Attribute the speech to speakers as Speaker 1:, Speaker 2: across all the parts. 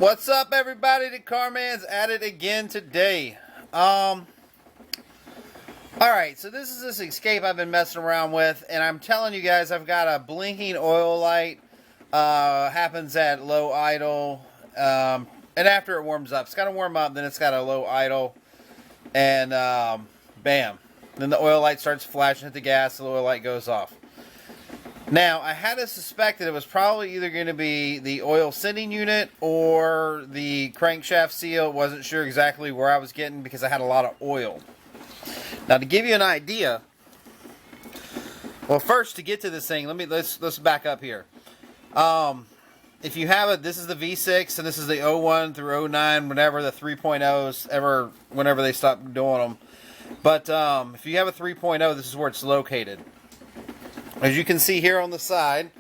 Speaker 1: What's up, everybody? The Carman's at it again today. Alright, so this is this Escape I've been messing around with, and I'm telling you guys, I've got a blinking oil light. Happens at low idle, and after it warms up. It's got to warm up, then it's got a low idle, and bam. Then the oil light starts flashing at the gas, the oil light goes off. Now, I had to suspect that it was probably either going to be the oil sending unit or the crankshaft seal. Wasn't sure exactly where I was getting because I had a lot of oil. Now, to give you an idea, well, first to get to this thing, let's back up here. If you have it, this is the V6 and this is the 01 through 09, whenever the 3.0s whenever they stopped doing them. But if you have a 3.0, this is where it's located. As you can see here on the side,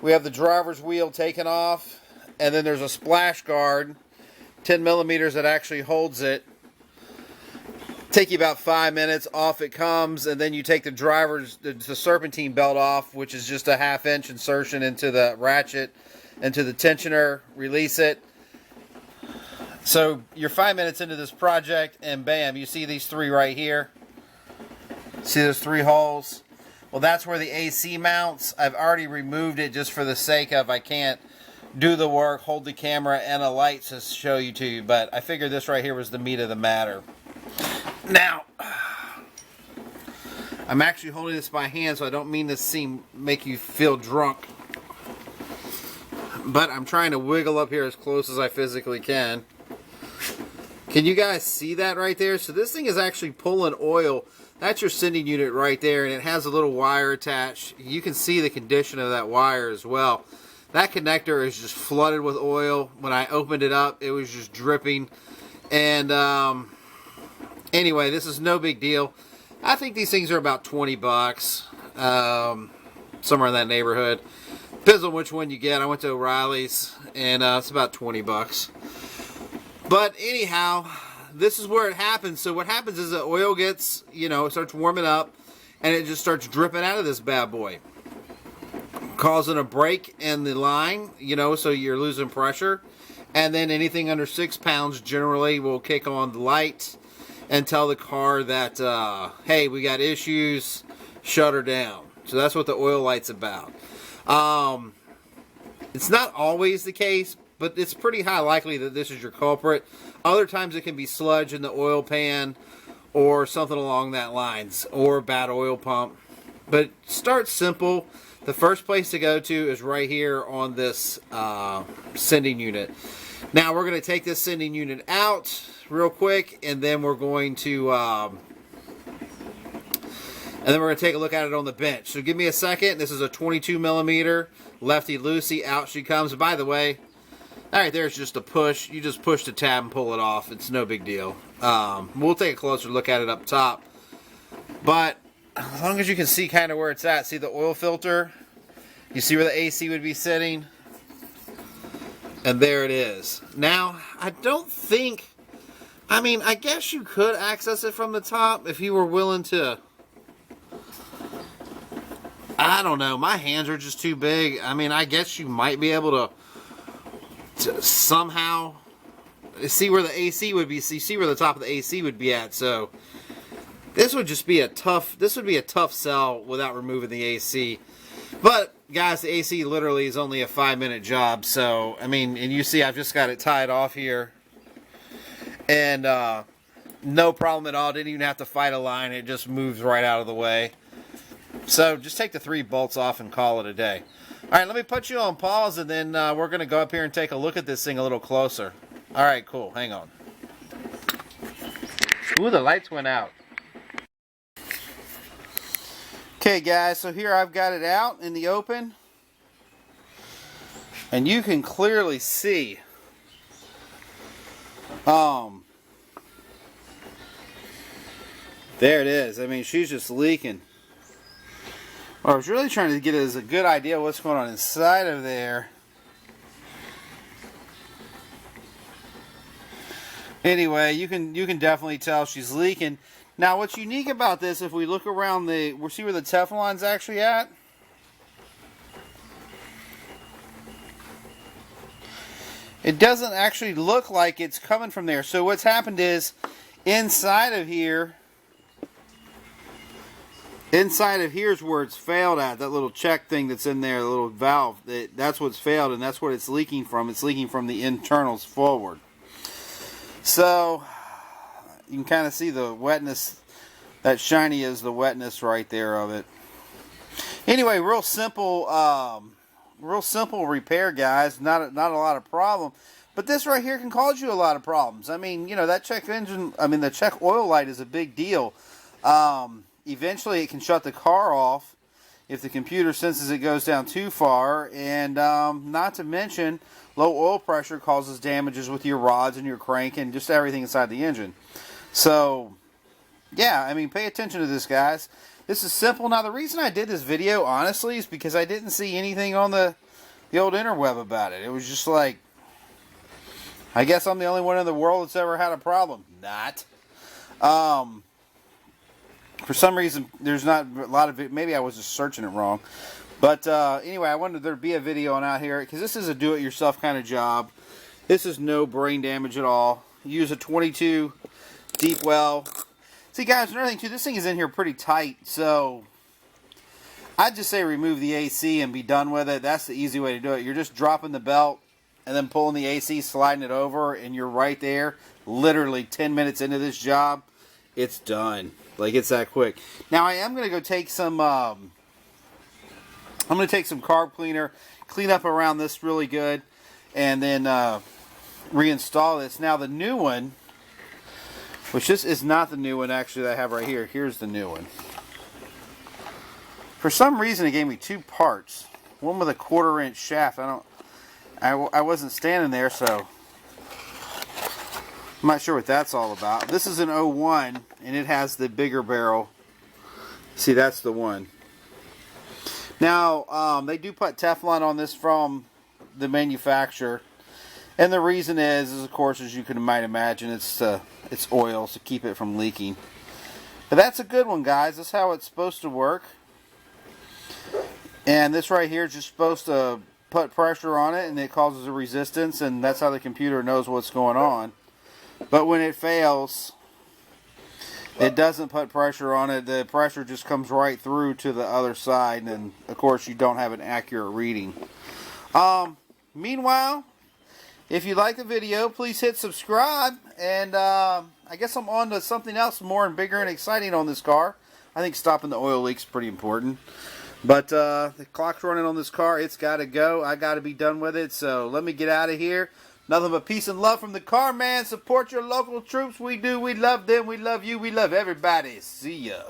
Speaker 1: we have the driver's wheel taken off, and then there's a splash guard, 10 millimeters, that actually holds it. Take you about 5 minutes, off it comes, and then you take the serpentine belt off, which is just a 1/2 inch insertion into the ratchet, into the tensioner, release it. So you're 5 minutes into this project, and bam, you see these three right here. See those three holes? Well, that's where the AC mounts. I've already removed it just for the sake of I can't do the work, hold the camera and a light to show you to you. But I figured this right here was the meat of the matter. Now, I'm actually holding this by hand, so I don't mean to make you feel drunk. But I'm trying to wiggle up here as close as I physically can. Can you guys see that right there? So this thing is actually pulling oil. That's your sending unit right there, and it has a little wire attached. You can see the condition of that wire as well. That connector is just flooded with oil. When I opened it up, it was just dripping. And anyway, this is no big deal. I think these things are about 20 bucks, somewhere in that neighborhood. Depends on which one you get. I went to O'Reilly's, and it's about 20 bucks. But anyhow, this is where it happens. So what happens is the oil gets, it starts warming up, and it just starts dripping out of this bad boy, causing a break in the line, so you're losing pressure. And then anything under 6 pounds generally will kick on the light and tell the car that, hey, we got issues, shut her down. So that's what the oil light's about. It's not always the case, but it's pretty high likely that this is your culprit. Other times it can be sludge in the oil pan or something along that lines, or a bad oil pump. But start simple. The first place to go to is right here on this sending unit. Now we're going to take this sending unit out real quick, and then we're going to take a look at it on the bench. So give me a second. This is a 22 millimeter lefty loosey. Out she comes. By the way, alright, there's just a push. You just push the tab and pull it off. It's no big deal. We'll take a closer look at it up top. But as long as you can see kind of where it's at, see the oil filter? You see where the AC would be sitting? And there it is. Now, I don't think, I guess you could access it from the top if you were willing to. I don't know. My hands are just too big. I guess you might be able to somehow see where the AC would be. See where the top of the AC would be at. So this would be a tough sell without removing the AC. But guys, the AC literally is only a 5-minute job. So and you see I've just got it tied off here, and no problem at all. Didn't even have to fight a line. It just moves right out of the way. So just take the 3 bolts off and call it a day. Alright, let me put you on pause, and then we're going to go up here and take a look at this thing a little closer. Alright, cool. Hang on. Ooh, the lights went out. Okay, guys, so here I've got it out in the open. And you can clearly see there it is. She's just leaking. What I was really trying to get is a good idea of what's going on inside of there. Anyway, you can definitely tell she's leaking. Now, what's unique about this, if we look around we'll see where the Teflon's actually at. it doesn't actually look like it's coming from there. So what's happened is inside of here is where it's failed at. That little check thing that's in there, the little valve, that's what's failed, and that's what it's leaking from. It's leaking from the internals forward. So you can kind of see the wetness. That shiny is the wetness right there of it. Anyway, real simple repair, guys. Not a lot of problem. But this right here can cause you a lot of problems. I mean, you know, that check engine, the check oil light is a big deal. Eventually it can shut the car off if the computer senses it goes down too far. And not to mention, low oil pressure causes damages with your rods and your crank and just everything inside the engine. So, yeah, I mean, pay attention to this, guys. This is simple. Now, the reason I did this video, honestly, is because I didn't see anything on the old interweb about it. It was just like, I guess I'm the only one in the world that's ever had a problem. Not. For some reason, there's not a lot of it. Maybe I was just searching it wrong. But anyway, I wanted there to be a video on out here because this is a do-it-yourself kind of job. This is no brain damage at all. Use a 22 deep well. See, guys, another thing too, this thing is in here pretty tight, so I'd just say remove the AC and be done with it. That's the easy way to do it. You're just dropping the belt and then pulling the AC, sliding it over, and you're right there. Literally 10 minutes into this job, it's done. Like, it's that quick. Now, I am going to go take some, I'm going to take some carb cleaner, clean up around this really good, and then reinstall this. Now, the new one, which this is not the new one actually that I have right here. Here's the new one. For some reason, it gave me two parts. One with a 1/4-inch shaft. I wasn't standing there, so I'm not sure what that's all about. This is an 01, and it has the bigger barrel. See, that's the one. Now, they do put Teflon on this from the manufacturer. And the reason is of course, as you might imagine, it's oil to keep it from leaking. But that's a good one, guys. That's how it's supposed to work. And this right here is just supposed to put pressure on it, and it causes a resistance, and that's how the computer knows what's going on. But when it fails, it doesn't put pressure on it. The pressure just comes right through to the other side, and of course, you don't have an accurate reading. Meanwhile, if you like the video, please hit subscribe, and I guess I'm on to something else more and bigger and exciting on this car. I think stopping the oil leaks is pretty important. But the clock's running on this car. It's got to go. I got to be done with it, so let me get out of here. Nothing but peace and love from the car man. Support your local troops. We do. We love them. We love you. We love everybody. See ya.